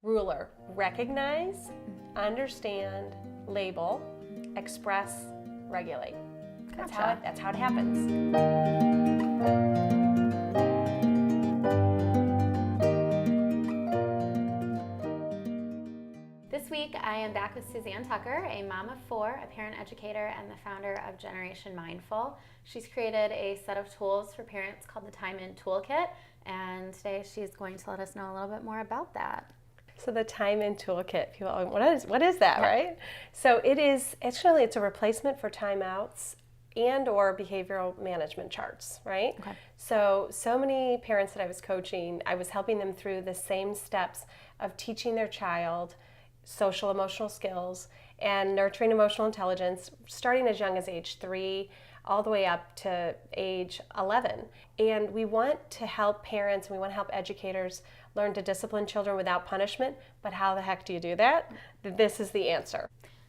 Ruler, recognize, understand, label, express, regulate. That's how it happens. This week, I am back with Suzanne Tucker, a mom of 4, a parent educator, and the founder of Generation Mindful. She's created a set of tools for parents called the Time In Toolkit, and today she's going to let us know a little bit more about that. So the Time In Toolkit, people, what is that, right? So it's a replacement for timeouts and or behavioral management charts, right? Okay. So many parents that I was coaching, I was helping them through the same steps of teaching their child social emotional skills and nurturing emotional intelligence, starting as young as age 3 all the way up to age 11. And we want to help parents, we want to help educators learn to discipline children without punishment, but how the heck do you do that? This is the answer.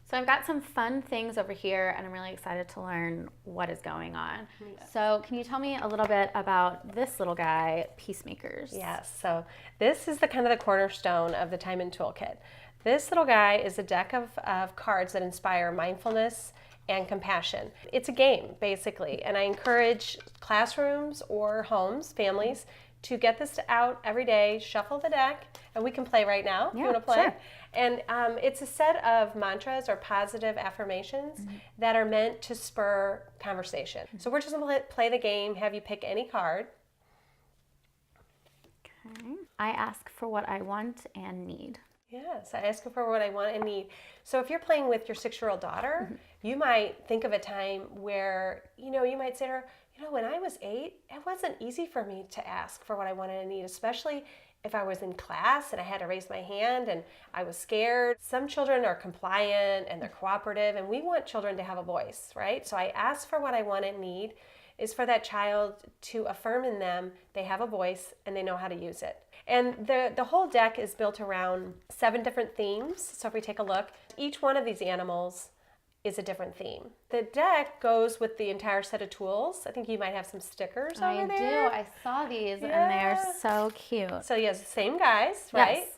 So I've got some fun things over here, and I'm really excited to learn what is going on. Yeah. So can you tell me a little bit about this little guy, Peacemakers? Yes, so this is the kind of the cornerstone of the Time In Toolkit. This little guy is a deck of cards that inspire mindfulness and compassion. It's a game, basically, and I encourage classrooms or homes, families, to get this out every day, shuffle the deck, and we can play right now. Yeah, you want to play? Sure. And it's a set of mantras or positive affirmations that are meant to spur conversation. So we're just going to play the game, have you pick any card. Okay. I ask for what I want and need. Yes, I ask for what I want and need. So if you're playing with your 6-year-old daughter, you might think of a time where, you might say to her, when I was 8, it wasn't easy for me to ask for what I wanted and need, especially if I was in class and I had to raise my hand and I was scared. Some children are compliant and they're cooperative, and we want children to have a voice, right? So I ask for what I want and need is for that child to affirm in them they have a voice and they know how to use it. And the whole deck is built around 7 different themes. So if we take a look, each one of these animals is a different theme. The deck goes with the entire set of tools. I think you might have some stickers over there. I saw these and they're so cute. So yes, same guys, right? Yes.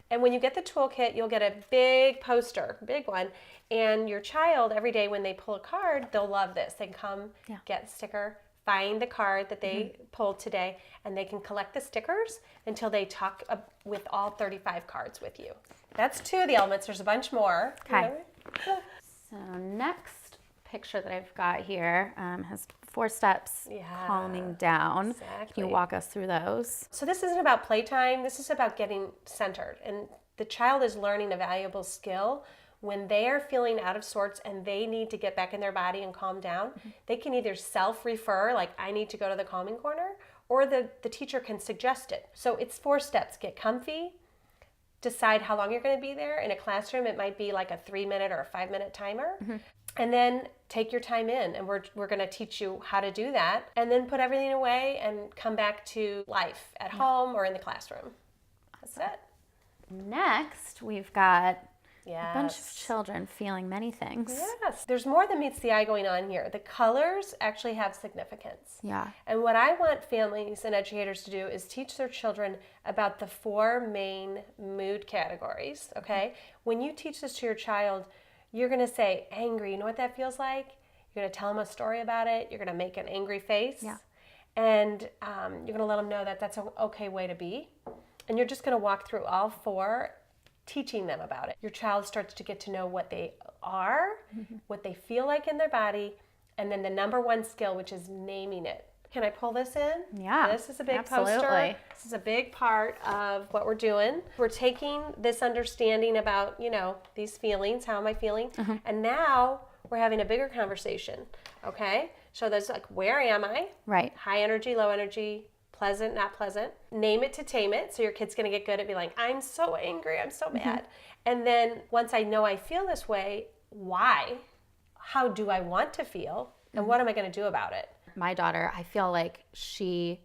And when you get the toolkit, you'll get a big poster, big one. And your child, every day when they pull a card, they'll love this. They can come, get a sticker, find the card that they pulled today, and they can collect the stickers until they talk with all 35 cards with you. That's 2 of the elements. There's a bunch more. Okay. So next picture that I've got here has 4 steps calming down. Exactly. Can you walk us through those? So this isn't about playtime. This is about getting centered. And the child is learning a valuable skill. When they are feeling out of sorts and they need to get back in their body and calm down, they can either self-refer, like I need to go to the calming corner, or the teacher can suggest it. So it's 4 steps. Get comfy, decide how long you're going to be there. In a classroom, it might be like a 3-minute or a 5-minute timer. And then take your time in, and we're going to teach you how to do that, and then put everything away and come back to life at home or in the classroom. That's it. Next, we've got Yes. a bunch of children feeling many things. Yes. There's more than meets the eye going on here. The colors actually have significance. Yeah. And what I want families and educators to do is teach their children about the 4 main mood categories, okay? When you teach this to your child, you're going to say angry. You know what that feels like? You're going to tell them a story about it. You're going to make an angry face. Yeah. And you're going to let them know that that's an okay way to be. And you're just going to walk through all 4, teaching them about it. Your child starts to get to know what they are, what they feel like in their body, and then the number 1 skill, which is naming it. Can I pull this in? Yeah. This is a big absolutely. poster. This is a big part of what we're doing. We're taking this understanding about, these feelings, how am I feeling? And now we're having a bigger conversation, okay? So there's like, where am I? Right. High energy, low energy, pleasant, not pleasant. Name it to tame it. So your kid's going to get good at being like, I'm so angry, I'm so mad. And then once I know I feel this way, why? How do I want to feel? And what am I going to do about it? My daughter, I feel like she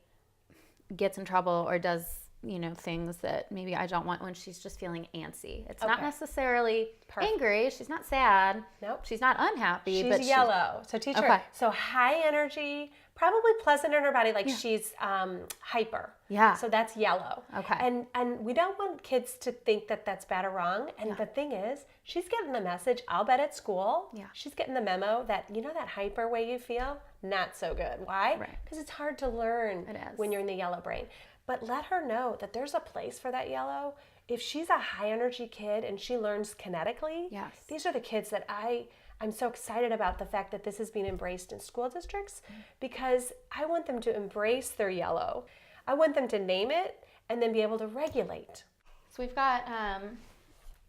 gets in trouble or does things that maybe I don't want when she's just feeling antsy. It's not Okay. necessarily Perfect. angry. She's not sad. Nope. She's not unhappy. She's yellow. So teach her. Okay. So high energy, probably pleasant in her body, like she's hyper. Yeah. So that's yellow. Okay. And we don't want kids to think that that's bad or wrong. And the thing is, she's getting the message, I'll bet at school. Yeah. She's getting the memo that, that hyper way you feel, not so good. Why? Right. Because it's hard to learn It is. when you're in the yellow brain. But let her know that there's a place for that yellow. If she's a high energy kid and she learns kinetically, Yes. these are the kids that I'm so excited about the fact that this is being embraced in school districts, because I want them to embrace their yellow. I want them to name it and then be able to regulate. So we've got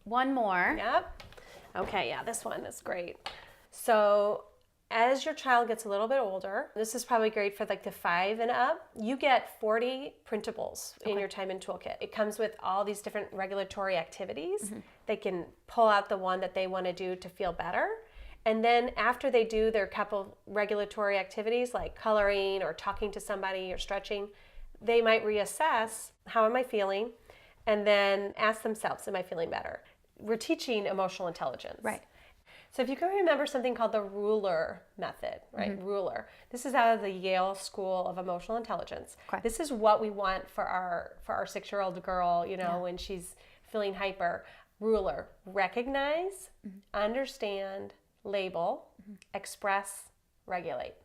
one more. Yep. Okay, yeah, this one is great. So as your child gets a little bit older, this is probably great for like the 5 and up, you get 40 printables in your time and toolkit. It comes with all these different regulatory activities. They can pull out the one that they want to do to feel better. And then after they do their couple regulatory activities like coloring or talking to somebody or stretching, they might reassess, how am I feeling? And then ask themselves, am I feeling better? We're teaching emotional intelligence. Right. So if you can remember something called the ruler method, right? Ruler. This is out of the Yale School of Emotional Intelligence. Okay. This is what we want for our 6-year-old girl, when she's feeling hyper. Ruler. Recognize, understand, label, express, regulate.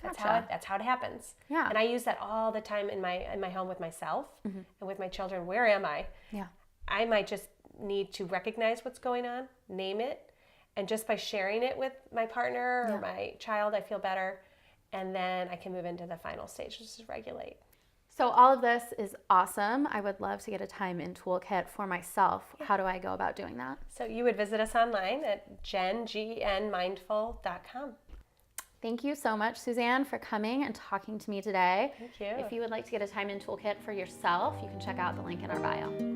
Gotcha. That's how it happens. Yeah. And I use that all the time in my home with myself and with my children. Where am I? Yeah. I might just need to recognize what's going on, name it, and just by sharing it with my partner or my child, I feel better. And then I can move into the final stage, which is regulate. So all of this is awesome. I would love to get a time in toolkit for myself. How do I go about doing that? So you would visit us online at genmindful.com. Thank you so much, Suzanne, for coming and talking to me today. Thank you. If you would like to get a time in toolkit for yourself, you can check out the link in our bio.